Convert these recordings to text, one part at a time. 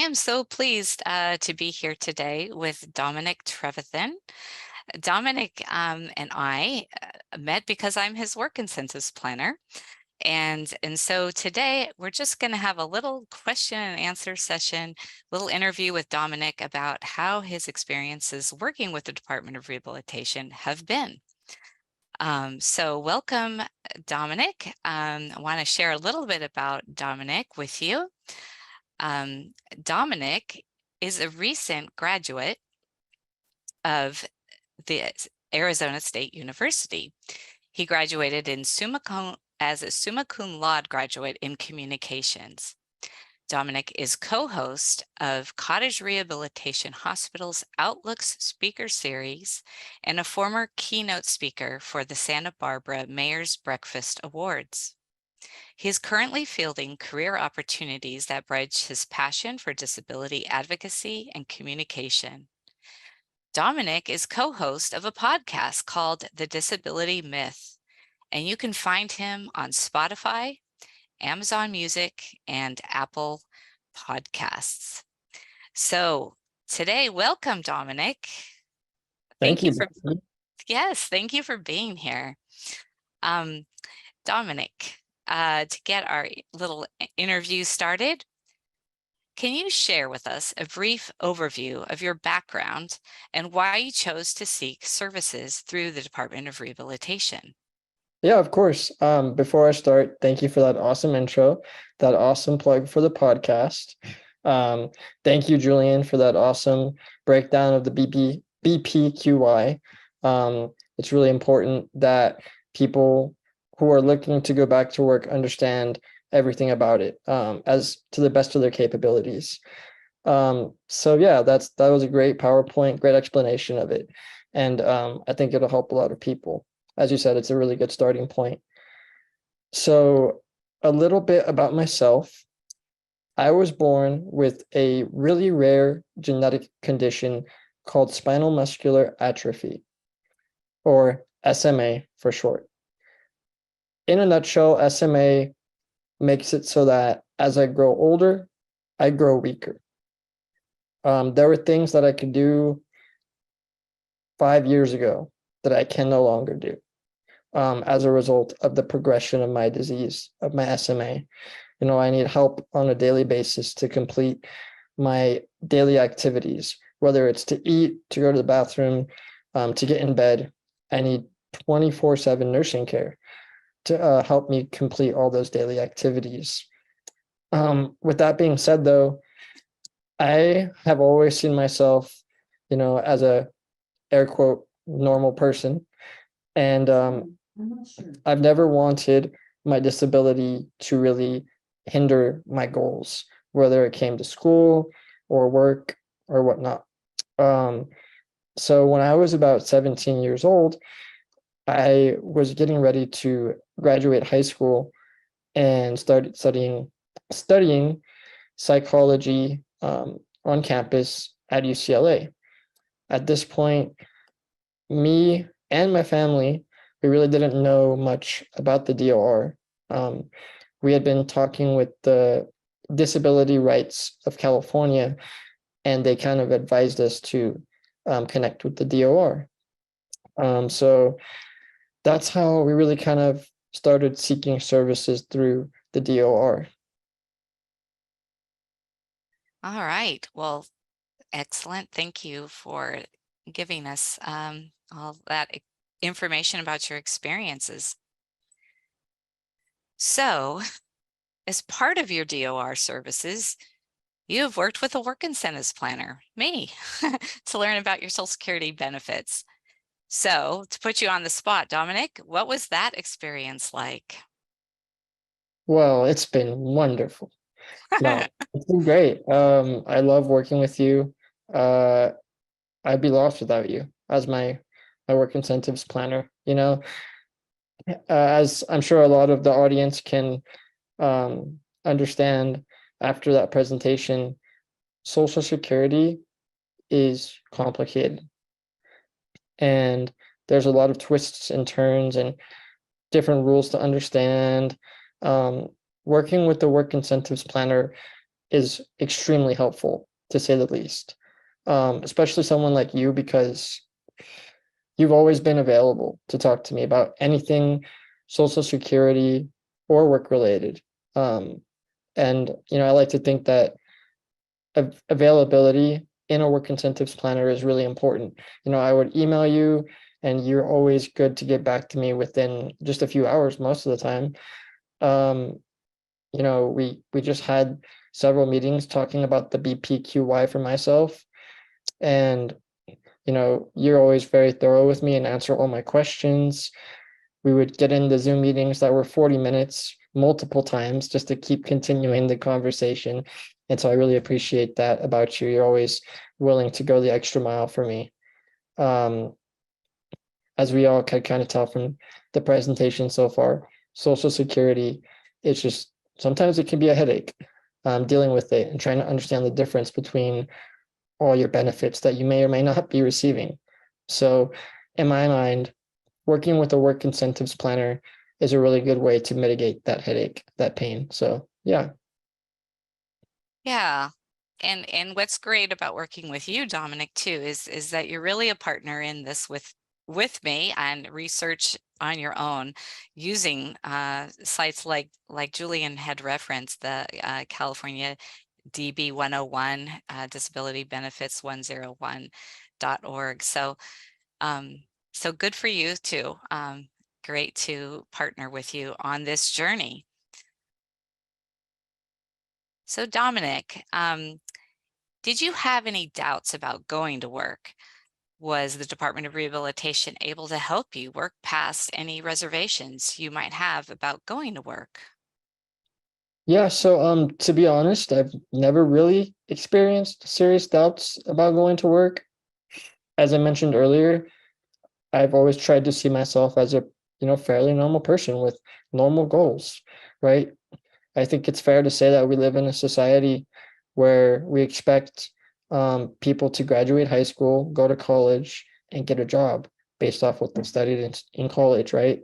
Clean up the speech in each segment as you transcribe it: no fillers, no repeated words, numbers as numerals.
am so pleased to be here today with Dominic Trevathan. Dominic and I met because I'm his work incentives planner. And so today we're just going to have a little question and answer session, little interview with Dominic about how his experiences working with the Department of Rehabilitation have been. So welcome, Dominic. I want to share a little bit about Dominic with you. Dominic is a recent graduate of the Arizona State University. He graduated in as a summa cum laude graduate in communications. Dominic is co-host of Cottage Rehabilitation Hospital's Outlooks Speaker Series and a former keynote speaker for the Santa Barbara Mayor's Breakfast Awards. He is currently fielding career opportunities that bridge his passion for disability advocacy and communication. Dominic is co-host of a podcast called The Disability Myth, and you can find him on Spotify, Amazon Music, and Apple Podcasts. So today, welcome, Dominic. Thank you. Thank you for being here. Dominic, to get our little interview started, can you share with us a brief overview of your background and why you chose to seek services through the Department of Rehabilitation? Yeah, of course. Before I start, thank you for that awesome intro, that awesome plug for the podcast. Thank you, Julian, for that awesome breakdown of the BPQI. It's really important that people who are looking to go back to work understand everything about it as to the best of their capabilities. So yeah, that was a great PowerPoint, great explanation of it. And I think it'll help a lot of people. As you said, it's a really good starting point. So a little bit about myself. I was born with a really rare genetic condition called spinal muscular atrophy, or SMA for short. In a nutshell, SMA makes it so that as I grow older, I grow weaker. There were things that I could do 5 years ago that I can no longer do as a result of the progression of my disease, of my SMA. You know, I need help on a daily basis to complete my daily activities, whether it's to eat, to go to the bathroom, to get in bed. I need 24/7 nursing care to help me complete all those daily activities. With that being said, though, I have always seen myself, you know, as a air quote normal person, and I've never wanted my disability to really hinder my goals, whether it came to school or work or whatnot. So when I was about 17 years old, I was getting ready to graduate high school and started studying psychology on campus at UCLA. At this point, me and my family, we really didn't know much about the DOR. We had been talking with the Disability Rights of California, and they kind of advised us to connect with the DOR. So that's how we really kind of started seeking services through the DOR. All right. Well, excellent. Thank you for giving us all that information about your experiences. So, as part of your DOR services, you have worked with a work incentives planner, me, to learn about your Social Security benefits. So, to put you on the spot, Dominic, what was that experience like? Well, it's been wonderful. No, it's been great. I love working with you. I'd be lost without you as my work incentives planner. You know, as I'm sure a lot of the audience can understand after that presentation, Social Security is complicated, and there's a lot of twists and turns and different rules to understand. Working with the work incentives planner is extremely helpful, to say the least. Especially someone like you, because you've always been available to talk to me about anything Social Security or work related. And I like to think that availability in a work incentives planner is really important. I would email you and you're always good to get back to me within just a few hours most of the time. Um, we just had several meetings talking about the BPQY for myself. And, you're always very thorough with me and answer all my questions. We would get into Zoom meetings that were 40 minutes multiple times just to keep continuing the conversation. And so I really appreciate that about you. You're always willing to go the extra mile for me. Um, as we all can kind of tell from the presentation so far, Social Security, it's just sometimes it can be a headache dealing with it and trying to understand the difference between all your benefits that you may or may not be receiving. So, in my mind, working with a work incentives planner is a really good way to mitigate that headache, that pain. So, yeah. Yeah. And what's great about working with you, Dominic, too, is that you're really a partner in this with me and research on your own using sites like Julian had referenced, the California DB 101, Disability Benefits 101.org. So good for you too. Great to partner with you on this journey. So Dominic, did you have any doubts about going to work? Was the Department of Rehabilitation able to help you work past any reservations you might have about going to work? Yeah, so to be honest, I've never really experienced serious doubts about going to work. As I mentioned earlier, I've always tried to see myself as a, fairly normal person with normal goals, right? I think it's fair to say that we live in a society where we expect people to graduate high school, go to college, and get a job based off what they studied in college, right?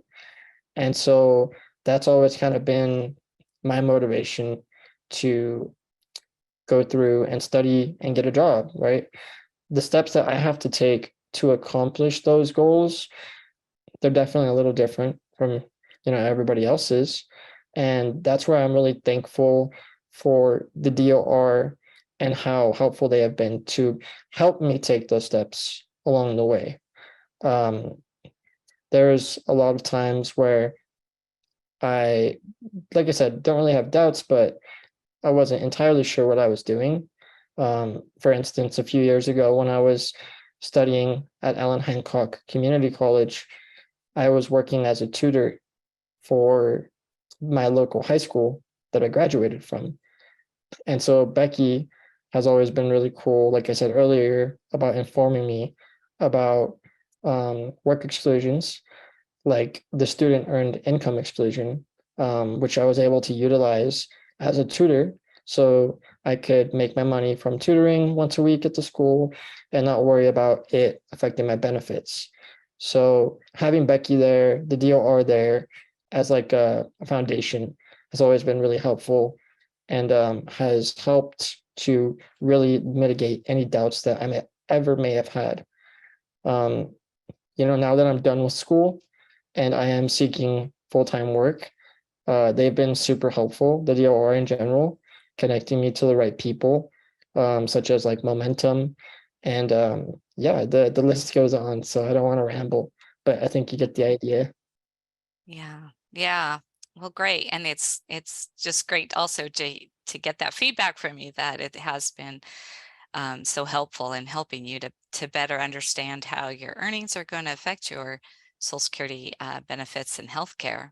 And so that's always kind of been my motivation to go through and study and get a job, right? The steps that I have to take to accomplish those goals, they're definitely a little different from, everybody else's. And that's where I'm really thankful for the DOR and how helpful they have been to help me take those steps along the way. Um, there's a lot of times where I, like I said, don't really have doubts, but I wasn't entirely sure what I was doing. For instance, a few years ago when I was studying at Allen Hancock Community College, I was working as a tutor for my local high school that I graduated from. And so Becky has always been really cool, like I said earlier, about informing me about work exclusions, like the student earned income exclusion, which I was able to utilize as a tutor. So I could make my money from tutoring once a week at the school and not worry about it affecting my benefits. So having Becky there, the DOR there as like a foundation has always been really helpful and has helped to really mitigate any doubts that ever may have had. Um, now that I'm done with school, and I am seeking full-time work. They've been super helpful, the DOR in general, connecting me to the right people, such as like Momentum. And yeah, the list goes on. So I don't want to ramble, but I think you get the idea. Yeah, yeah. Well, great. And it's just great also to get that feedback from you that it has been so helpful in helping you to better understand how your earnings are going to affect your Social Security benefits and healthcare.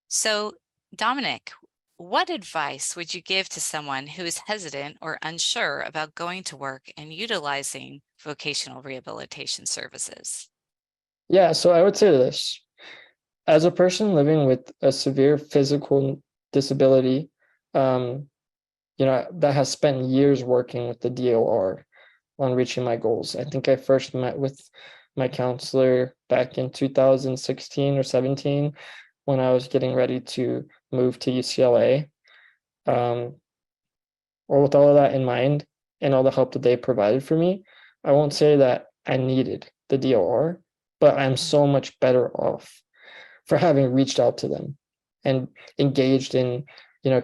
So, Dominic, what advice would you give to someone who is hesitant or unsure about going to work and utilizing vocational rehabilitation services? Yeah, so I would say this. As a person living with a severe physical disability, um, that has spent years working with the DOR on reaching my goals. I think I first met with my counselor back in 2016 or 17 when I was getting ready to move to UCLA. Um, or with all of that in mind and all the help that they provided for me, I won't say that I needed the DOR, but I'm so much better off for having reached out to them and engaged in,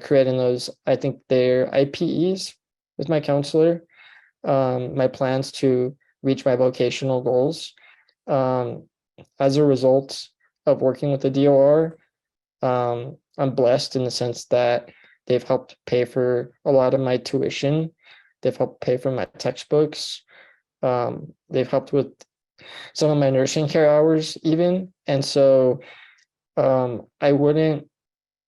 creating those, I think they're IPEs with my counselor, my plans to reach my vocational goals. As a result of working with the DOR, I'm blessed in the sense that they've helped pay for a lot of my tuition. They've helped pay for my textbooks. They've helped with some of my nursing care hours even. And so I wouldn't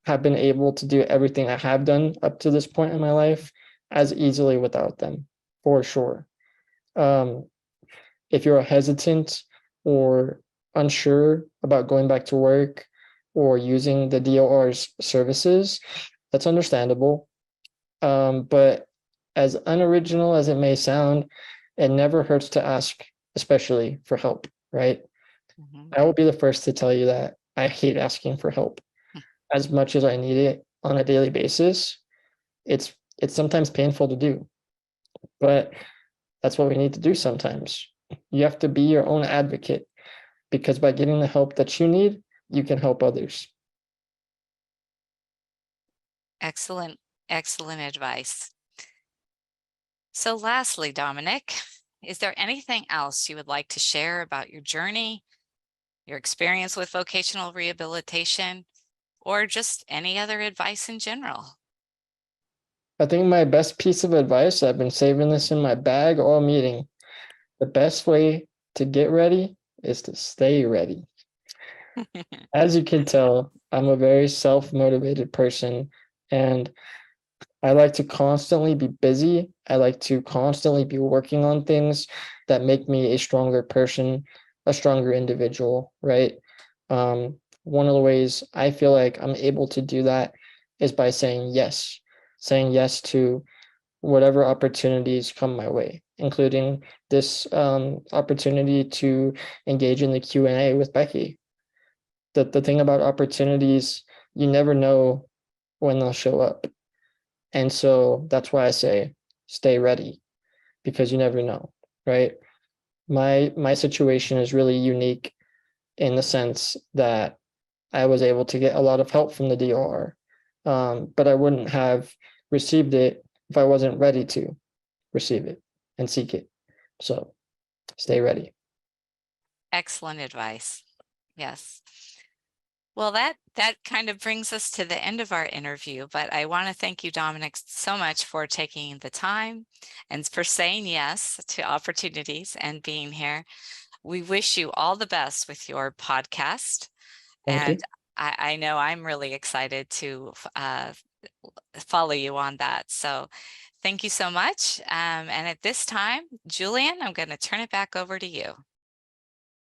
have been able to do everything I have done up to this point in my life as easily without them, for sure. If you're hesitant or unsure about going back to work or using the DOR's services, that's understandable. But as unoriginal as it may sound, it never hurts to ask, especially for help, right? Mhm. I will be the first to tell you that I hate asking for help as much as I need it on a daily basis. It's sometimes painful to do, but that's what we need to do sometimes. You have to be your own advocate because by getting the help that you need, you can help others. Excellent, excellent advice. So lastly, Dominic, is there anything else you would like to share about your journey, your experience with vocational rehabilitation, or just any other advice in general? I think my best piece of advice, I've been saving this in my bag all meeting. The best way to get ready is to stay ready. As you can tell, I'm a very self-motivated person and I like to constantly be busy. I like to constantly be working on things that make me a stronger person, a stronger individual, right? One of the ways I feel like I'm able to do that is by saying yes to whatever opportunities come my way, including this opportunity to engage in the Q&A with Becky. The thing about opportunities, you never know when they'll show up. And so that's why I say stay ready because you never know, right? My situation is really unique in the sense that I was able to get a lot of help from the DOR, but I wouldn't have received it if I wasn't ready to receive it and seek it. So stay ready. Excellent advice. Yes. Well, that kind of brings us to the end of our interview, but I want to thank you, Dominic, so much for taking the time and for saying yes to opportunities and being here. We wish you all the best with your podcast, Thank and you. I know I'm really excited to follow you on that. So thank you so much. And at this time, Julian, I'm going to turn it back over to you.